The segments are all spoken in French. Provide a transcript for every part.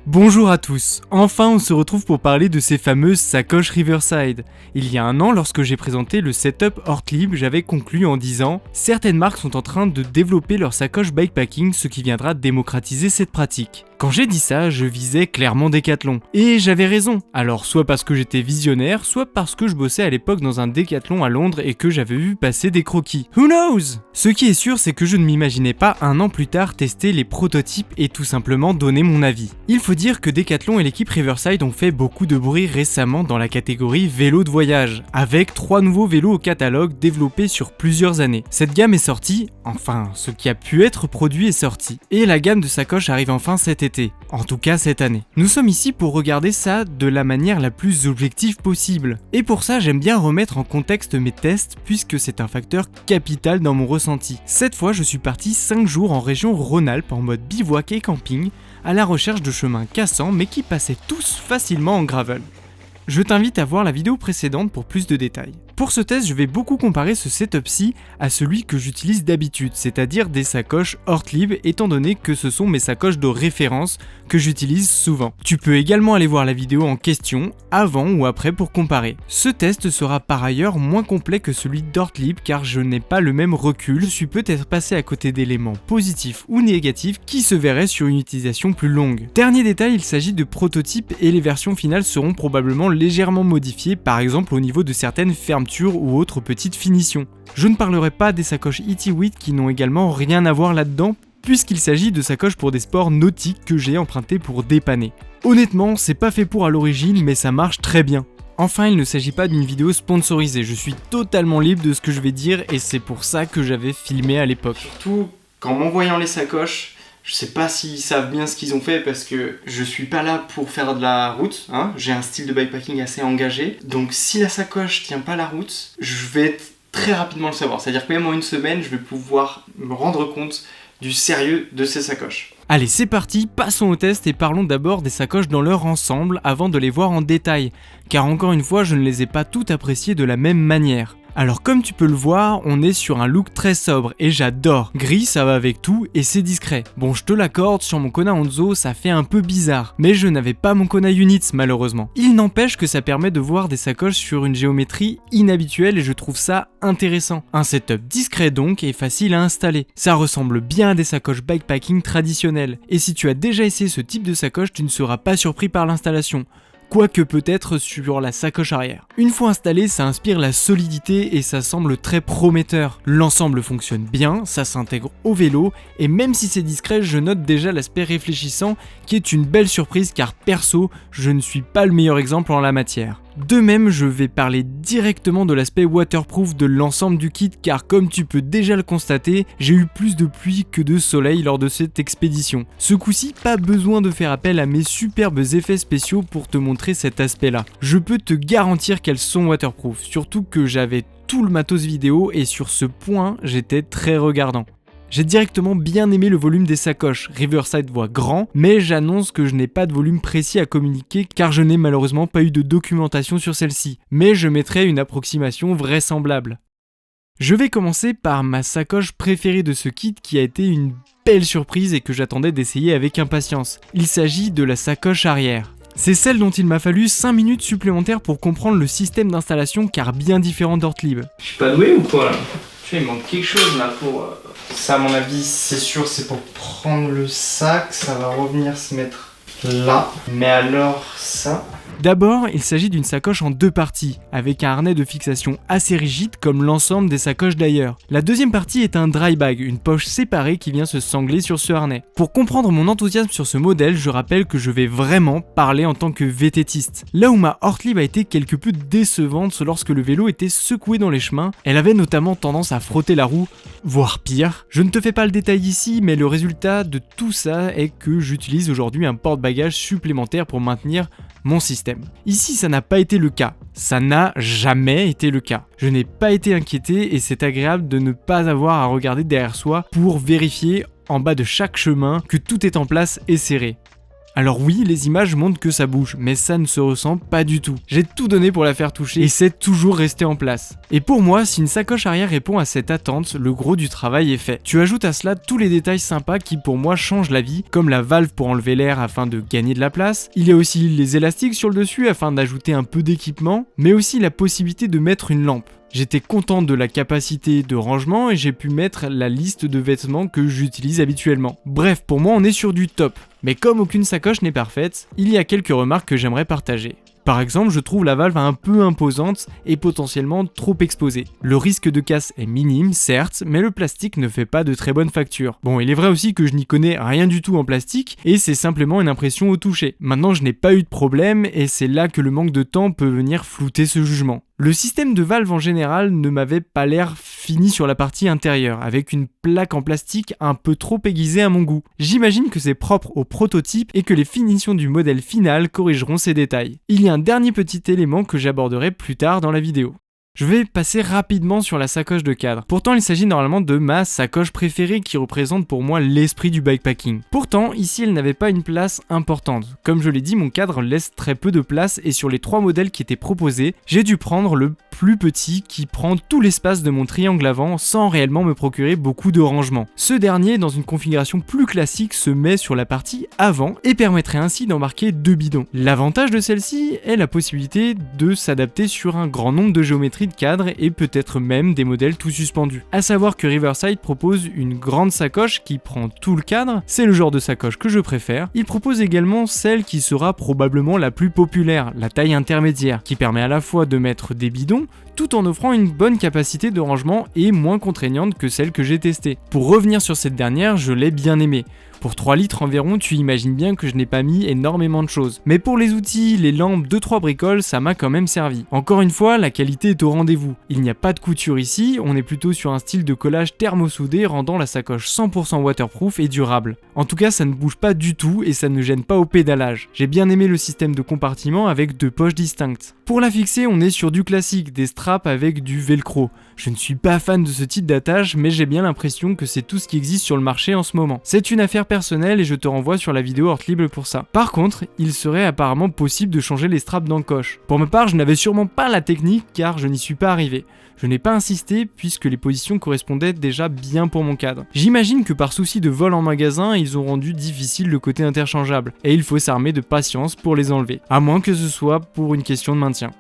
Bonjour à tous, enfin on se retrouve pour parler de ces fameuses sacoches Riverside. Il y a un an, lorsque j'ai présenté le setup Ortlieb, j'avais conclu en disant « Certaines marques sont en train de développer leurs sacoches bikepacking, ce qui viendra démocratiser cette pratique ». Quand j'ai dit ça, je visais clairement Decathlon. Et j'avais raison, alors soit parce que j'étais visionnaire, soit parce que je bossais à l'époque dans un Decathlon à Londres et que j'avais vu passer des croquis. Who knows? Ce qui est sûr, c'est que je ne m'imaginais pas un an plus tard tester les prototypes et tout simplement donner mon avis. Il faut dire que Decathlon et l'équipe Riverside ont fait beaucoup de bruit récemment dans la catégorie vélo de voyage, avec 3 nouveaux vélos au catalogue développés sur plusieurs années. Cette gamme est sortie, enfin ce qui a pu être produit est sorti, et la gamme de sacoches arrive enfin cet été, en tout cas cette année. Nous sommes ici pour regarder ça de la manière la plus objective possible, et pour ça j'aime bien remettre en contexte mes tests puisque c'est un facteur capital dans mon ressenti. Cette fois je suis parti 5 jours en région Rhône-Alpes en mode bivouac et camping, à la recherche de chemins cassants mais qui passaient tous facilement en gravel. Je t'invite à voir la vidéo précédente pour plus de détails. Pour ce test, je vais beaucoup comparer ce setup-ci à celui que j'utilise d'habitude, c'est-à-dire des sacoches Ortlieb, étant donné que ce sont mes sacoches de référence que j'utilise souvent. Tu peux également aller voir la vidéo en question, avant ou après pour comparer. Ce test sera par ailleurs moins complet que celui d'Ortlieb car je n'ai pas le même recul, je suis peut-être passé à côté d'éléments positifs ou négatifs qui se verraient sur une utilisation plus longue. Dernier détail, il s'agit de prototypes et les versions finales seront probablement légèrement modifiées, par exemple au niveau de certaines fermetures ou autres petites finitions. Je ne parlerai pas des sacoches ET8 qui n'ont également rien à voir là-dedans, puisqu'il s'agit de sacoches pour des sports nautiques que j'ai empruntées pour dépanner. Honnêtement, c'est pas fait pour à l'origine, mais ça marche très bien. Enfin, il ne s'agit pas d'une vidéo sponsorisée, je suis totalement libre de ce que je vais dire et c'est pour ça que j'avais filmé à l'époque. Surtout qu'en m'envoyant les sacoches, je sais pas s'ils savent bien ce qu'ils ont fait parce que je suis pas là pour faire de la route, hein. J'ai un style de bikepacking assez engagé. Donc si la sacoche tient pas la route, je vais très rapidement le savoir. C'est-à-dire que même en une semaine, je vais pouvoir me rendre compte du sérieux de ces sacoches. Allez, c'est parti, passons au test et parlons d'abord des sacoches dans leur ensemble avant de les voir en détail. Car encore une fois, je ne les ai pas toutes appréciées de la même manière. Alors comme tu peux le voir, on est sur un look très sobre et j'adore. Gris ça va avec tout et c'est discret. Bon je te l'accorde, sur mon Kona Hanzo ça fait un peu bizarre, mais je n'avais pas mon Kona Units malheureusement. Il n'empêche que ça permet de voir des sacoches sur une géométrie inhabituelle et je trouve ça intéressant. Un setup discret donc et facile à installer. Ça ressemble bien à des sacoches bikepacking traditionnelles. Et si tu as déjà essayé ce type de sacoche, tu ne seras pas surpris par l'installation. Quoique peut-être sur la sacoche arrière. Une fois installé, ça inspire la solidité et ça semble très prometteur. L'ensemble fonctionne bien, ça s'intègre au vélo et même si c'est discret, je note déjà l'aspect réfléchissant qui est une belle surprise car perso, je ne suis pas le meilleur exemple en la matière. De même, je vais parler directement de l'aspect waterproof de l'ensemble du kit car comme tu peux déjà le constater, j'ai eu plus de pluie que de soleil lors de cette expédition. Ce coup-ci, pas besoin de faire appel à mes superbes effets spéciaux pour te montrer cet aspect-là. Je peux te garantir qu'elles sont waterproof, surtout que j'avais tout le matos vidéo et sur ce point, j'étais très regardant. J'ai directement bien aimé le volume des sacoches, Riverside voit grand, mais j'annonce que je n'ai pas de volume précis à communiquer car je n'ai malheureusement pas eu de documentation sur celle-ci, mais je mettrai une approximation vraisemblable. Je vais commencer par ma sacoche préférée de ce kit qui a été une belle surprise et que j'attendais d'essayer avec impatience. Il s'agit de la sacoche arrière. C'est celle dont il m'a fallu 5 minutes supplémentaires pour comprendre le système d'installation car bien différent d'Ortlieb. Je suis pas doué ou quoi là ? Tu vois, il manque quelque chose là pour... Ça à mon avis c'est sûr c'est pour prendre le sac, ça va revenir se mettre là. Mais alors ça... D'abord, il s'agit d'une sacoche en 2 parties, avec un harnais de fixation assez rigide comme l'ensemble des sacoches d'ailleurs. La deuxième partie est un dry bag, une poche séparée qui vient se sangler sur ce harnais. Pour comprendre mon enthousiasme sur ce modèle, je rappelle que je vais vraiment parler en tant que VTTiste. Là où ma Ortlieb a été quelque peu décevante lorsque le vélo était secoué dans les chemins, elle avait notamment tendance à frotter la roue, voire pire. Je ne te fais pas le détail ici, mais le résultat de tout ça est que j'utilise aujourd'hui un porte-bagages supplémentaire pour maintenir mon système. Ici, ça n'a pas été le cas. Ça n'a jamais été le cas. Je n'ai pas été inquiété et c'est agréable de ne pas avoir à regarder derrière soi pour vérifier en bas de chaque chemin que tout est en place et serré. Alors oui, les images montrent que ça bouge, mais ça ne se ressent pas du tout. J'ai tout donné pour la faire toucher et c'est toujours resté en place. Et pour moi, si une sacoche arrière répond à cette attente, le gros du travail est fait. Tu ajoutes à cela tous les détails sympas qui pour moi changent la vie, comme la valve pour enlever l'air afin de gagner de la place. Il y a aussi les élastiques sur le dessus afin d'ajouter un peu d'équipement, mais aussi la possibilité de mettre une lampe. J'étais content de la capacité de rangement et j'ai pu mettre la liste de vêtements que j'utilise habituellement. Bref, pour moi on est sur du top. Mais comme aucune sacoche n'est parfaite, il y a quelques remarques que j'aimerais partager. Par exemple, je trouve la valve un peu imposante et potentiellement trop exposée. Le risque de casse est minime, certes, mais le plastique ne fait pas de très bonne facture. Bon, il est vrai aussi que je n'y connais rien du tout en plastique et c'est simplement une impression au toucher. Maintenant, je n'ai pas eu de problème et c'est là que le manque de temps peut venir flouter ce jugement. Le système de valve en général ne m'avait pas l'air fini sur la partie intérieure, avec une plaque en plastique un peu trop aiguisée à mon goût. J'imagine que c'est propre au prototype et que les finitions du modèle final corrigeront ces détails. Il y a un dernier petit élément que j'aborderai plus tard dans la vidéo. Je vais passer rapidement sur la sacoche de cadre. Pourtant, il s'agit normalement de ma sacoche préférée qui représente pour moi l'esprit du bikepacking. Pourtant, ici, elle n'avait pas une place importante. Comme je l'ai dit, mon cadre laisse très peu de place et sur les 3 modèles qui étaient proposés, j'ai dû prendre le plus petit qui prend tout l'espace de mon triangle avant sans réellement me procurer beaucoup de rangement. Ce dernier, dans une configuration plus classique, se met sur la partie avant et permettrait ainsi d'embarquer 2 bidons. L'avantage de celle-ci est la possibilité de s'adapter sur un grand nombre de géométries de cadre et peut-être même des modèles tout suspendus. A savoir que Riverside propose une grande sacoche qui prend tout le cadre, c'est le genre de sacoche que je préfère. Il propose également celle qui sera probablement la plus populaire, la taille intermédiaire, qui permet à la fois de mettre des bidons tout en offrant une bonne capacité de rangement et moins contraignante que celle que j'ai testée. Pour revenir sur cette dernière, je l'ai bien aimée. Pour 3 litres environ, tu imagines bien que je n'ai pas mis énormément de choses. Mais pour les outils, les lampes, 2-3 bricoles, ça m'a quand même servi. Encore une fois, la qualité est au rendez-vous. Il n'y a pas de couture ici, on est plutôt sur un style de collage thermosoudé rendant la sacoche 100% waterproof et durable. En tout cas, ça ne bouge pas du tout et ça ne gêne pas au pédalage. J'ai bien aimé le système de compartiment avec 2 poches distinctes. Pour la fixer, on est sur du classique, des straps avec du velcro. Je ne suis pas fan de ce type d'attache, mais j'ai bien l'impression que c'est tout ce qui existe sur le marché en ce moment. C'est une affaire personnelle et je te renvoie sur la vidéo Hortlible pour ça. Par contre, il serait apparemment possible de changer les straps d'encoche. Pour ma part, je n'avais sûrement pas la technique car je n'y suis pas arrivé. Je n'ai pas insisté puisque les positions correspondaient déjà bien pour mon cadre. J'imagine que par souci de vol en magasin, ils ont rendu difficile le côté interchangeable et il faut s'armer de patience pour les enlever, à moins que ce soit pour une question de maintien.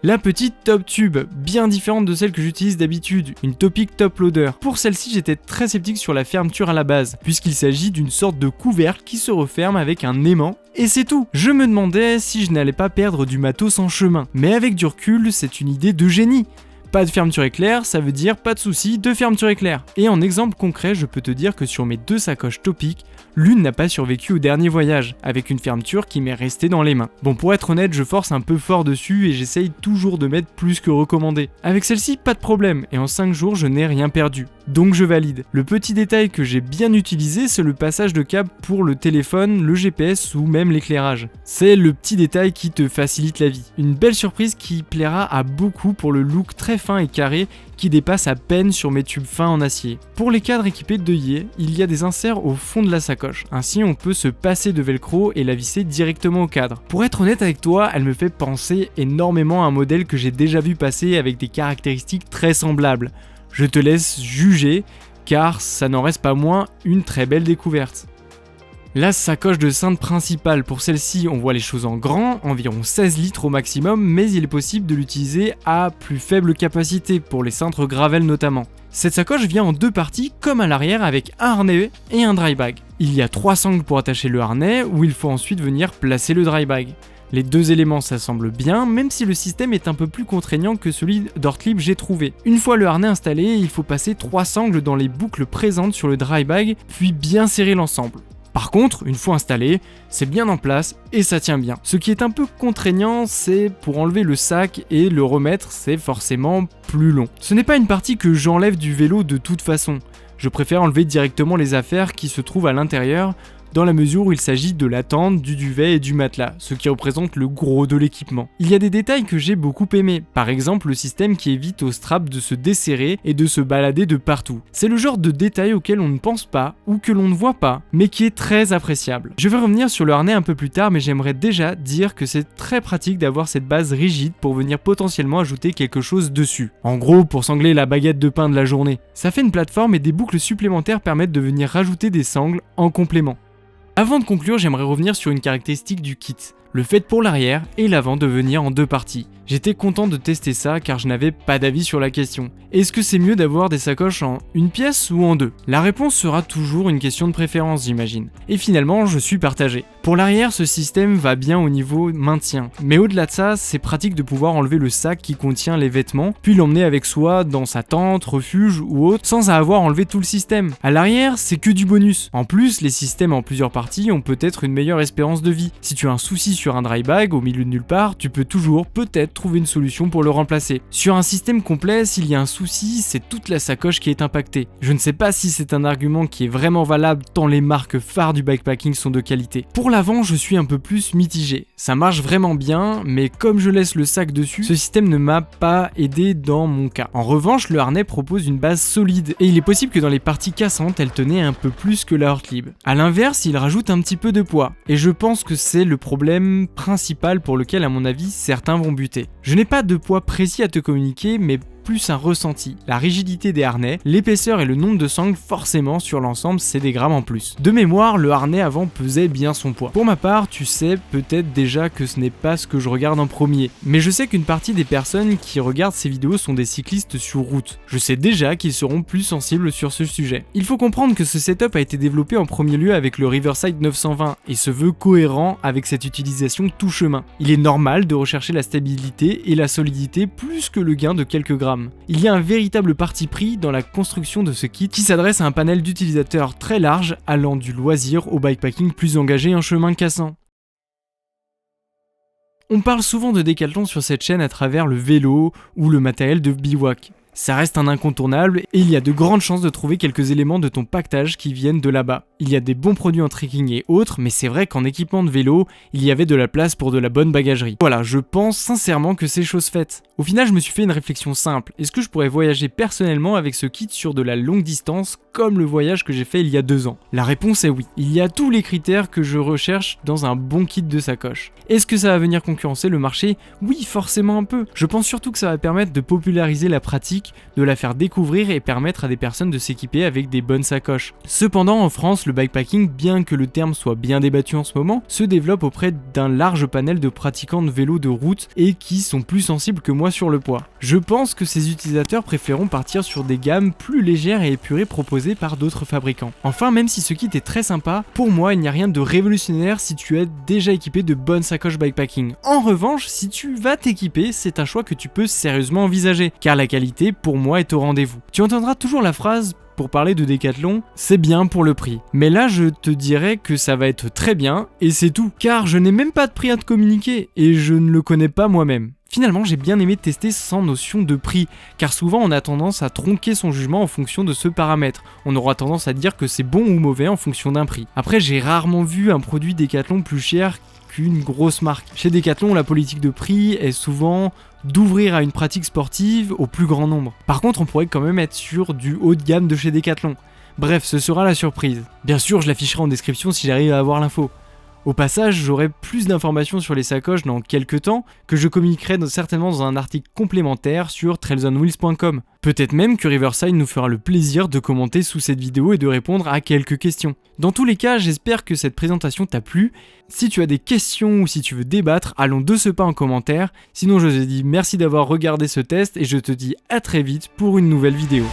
La petite top tube, bien différente de celle que j'utilise d'habitude, une Topic Top Loader. Pour celle-ci, j'étais très sceptique sur la fermeture à la base, puisqu'il s'agit d'une sorte de couvercle qui se referme avec un aimant, et c'est tout. Je me demandais si je n'allais pas perdre du matos en chemin, mais avec du recul, c'est une idée de génie. Pas de fermeture éclair, ça veut dire pas de souci de fermeture éclair. Et en exemple concret, je peux te dire que sur mes 2 sacoches Topic, l'une n'a pas survécu au dernier voyage, avec une fermeture qui m'est restée dans les mains. Bon, pour être honnête, je force un peu fort dessus et j'essaye toujours de mettre plus que recommandé. Avec celle-ci, pas de problème, et en 5 jours, je n'ai rien perdu. Donc je valide. Le petit détail que j'ai bien utilisé, c'est le passage de câble pour le téléphone, le GPS ou même l'éclairage. C'est le petit détail qui te facilite la vie. Une belle surprise qui plaira à beaucoup pour le look très fin et carré qui dépasse à peine sur mes tubes fins en acier. Pour les cadres équipés d'œillets, il y a des inserts au fond de la sacoche. Ainsi, on peut se passer de velcro et la visser directement au cadre. Pour être honnête avec toi, elle me fait penser énormément à un modèle que j'ai déjà vu passer avec des caractéristiques très semblables. Je te laisse juger, car ça n'en reste pas moins une très belle découverte. La sacoche de cintre principale, pour celle-ci on voit les choses en grand, environ 16 litres au maximum, mais il est possible de l'utiliser à plus faible capacité, pour les cintres gravel notamment. Cette sacoche vient en 2 parties comme à l'arrière avec un harnais et un dry bag. Il y a 3 sangles pour attacher le harnais où il faut ensuite venir placer le dry bag. Les 2 éléments s'assemblent bien, même si le système est un peu plus contraignant que celui d'Hortlible j'ai trouvé. Une fois le harnais installé, il faut passer 3 sangles dans les boucles présentes sur le dry bag, puis bien serrer l'ensemble. Par contre, une fois installé, c'est bien en place et ça tient bien. Ce qui est un peu contraignant, c'est pour enlever le sac et le remettre, c'est forcément plus long. Ce n'est pas une partie que j'enlève du vélo de toute façon. Je préfère enlever directement les affaires qui se trouvent à l'intérieur, dans la mesure où il s'agit de la tente, du duvet et du matelas, ce qui représente le gros de l'équipement. Il y a des détails que j'ai beaucoup aimés, par exemple le système qui évite au strap de se desserrer et de se balader de partout. C'est le genre de détail auquel on ne pense pas ou que l'on ne voit pas, mais qui est très appréciable. Je vais revenir sur le harnais un peu plus tard, mais j'aimerais déjà dire que c'est très pratique d'avoir cette base rigide pour venir potentiellement ajouter quelque chose dessus. En gros, pour sangler la baguette de pain de la journée. Ça fait une plateforme et des boucles supplémentaires permettent de venir rajouter des sangles en complément. Avant de conclure, j'aimerais revenir sur une caractéristique du kit, le fait pour l'arrière et l'avant de venir en deux parties. J'étais content de tester ça car je n'avais pas d'avis sur la question. Est-ce que c'est mieux d'avoir des sacoches en une pièce ou en deux? La réponse sera toujours une question de préférence, j'imagine. Et finalement, je suis partagé. Pour l'arrière, ce système va bien au niveau maintien. Mais au-delà de ça, c'est pratique de pouvoir enlever le sac qui contient les vêtements, puis l'emmener avec soi dans sa tente, refuge ou autre, sans avoir enlevé tout le système. À l'arrière, c'est que du bonus. En plus, les systèmes en plusieurs parties ont peut-être une meilleure espérance de vie. Si tu as un souci sur un dry bag au milieu de nulle part, tu peux toujours peut-être trouver une solution pour le remplacer. Sur un système complet, s'il y a un souci, c'est toute la sacoche qui est impactée. Je ne sais pas si c'est un argument qui est vraiment valable tant les marques phares du bikepacking sont de qualité. Pour l'avant, je suis un peu plus mitigé. Ça marche vraiment bien, mais comme je laisse le sac dessus, ce système ne m'a pas aidé dans mon cas. En revanche, le harnais propose une base solide et il est possible que dans les parties cassantes, elle tenait un peu plus que la Ortlieb. A l'inverse, il rajoute un petit peu de poids et je pense que c'est le problème principal pour lequel à mon avis certains vont buter. Je n'ai pas de poids précis à te communiquer, mais plus un ressenti. La rigidité des harnais, l'épaisseur et le nombre de sangles, forcément sur l'ensemble c'est des grammes en plus. De mémoire, le harnais avant pesait bien son poids. Pour ma part, tu sais peut-être déjà que ce n'est pas ce que je regarde en premier, mais je sais qu'une partie des personnes qui regardent ces vidéos sont des cyclistes sur route. Je sais déjà qu'ils seront plus sensibles sur ce sujet. Il faut comprendre que ce setup a été développé en premier lieu avec le Riverside 920 et se veut cohérent avec cette utilisation tout chemin. Il est normal de rechercher la stabilité et la solidité plus que le gain de quelques grammes. Il y a un véritable parti pris dans la construction de ce kit qui s'adresse à un panel d'utilisateurs très large allant du loisir au bikepacking plus engagé en chemin cassant. On parle souvent de Decathlon sur cette chaîne à travers le vélo ou le matériel de bivouac. Ça reste un incontournable et il y a de grandes chances de trouver quelques éléments de ton pactage qui viennent de là-bas. Il y a des bons produits en trekking et autres, mais c'est vrai qu'en équipement de vélo, il y avait de la place pour de la bonne bagagerie. Voilà, je pense sincèrement que c'est chose faite. Au final, je me suis fait une réflexion simple. Est-ce que je pourrais voyager personnellement avec ce kit sur de la longue distance comme le voyage que j'ai fait il y a 2 ans? La réponse est oui. Il y a tous les critères que je recherche dans un bon kit de sacoche. Est-ce que ça va venir concurrencer le marché? Oui, forcément un peu. Je pense surtout que ça va permettre de populariser la pratique, de la faire découvrir et permettre à des personnes de s'équiper avec des bonnes sacoches. Cependant, en France, le bikepacking, bien que le terme soit bien débattu en ce moment, se développe auprès d'un large panel de pratiquants de vélo de route et qui sont plus sensibles que moi sur le poids. Je pense que ces utilisateurs préféreront partir sur des gammes plus légères et épurées proposées par d'autres fabricants. Enfin, même si ce kit est très sympa, pour moi il n'y a rien de révolutionnaire si tu es déjà équipé de bonnes sacoches bikepacking. En revanche, si tu vas t'équiper, c'est un choix que tu peux sérieusement envisager, car la qualité pour moi est au rendez-vous. Tu entendras toujours la phrase pour parler de Decathlon, c'est bien pour le prix. Mais là, je te dirais que ça va être très bien et c'est tout. Car je n'ai même pas de prix à te communiquer et je ne le connais pas moi-même. Finalement, j'ai bien aimé tester sans notion de prix, car souvent on a tendance à tronquer son jugement en fonction de ce paramètre. On aura tendance à dire que c'est bon ou mauvais en fonction d'un prix. Après, j'ai rarement vu un produit Decathlon plus cher qu'une grosse marque. Chez Decathlon, la politique de prix est souvent d'ouvrir à une pratique sportive au plus grand nombre. Par contre, on pourrait quand même être sur du haut de gamme de chez Decathlon. Bref, ce sera la surprise. Bien sûr, je l'afficherai en description si j'arrive à avoir l'info. Au passage, j'aurai plus d'informations sur les sacoches dans quelques temps, que je communiquerai certainement dans un article complémentaire sur trailsonwheels.com. Peut-être même que Riverside nous fera le plaisir de commenter sous cette vidéo et de répondre à quelques questions. Dans tous les cas, j'espère que cette présentation t'a plu. Si tu as des questions ou si tu veux débattre, allons de ce pas en commentaire. Sinon, je te dis merci d'avoir regardé ce test et je te dis à très vite pour une nouvelle vidéo.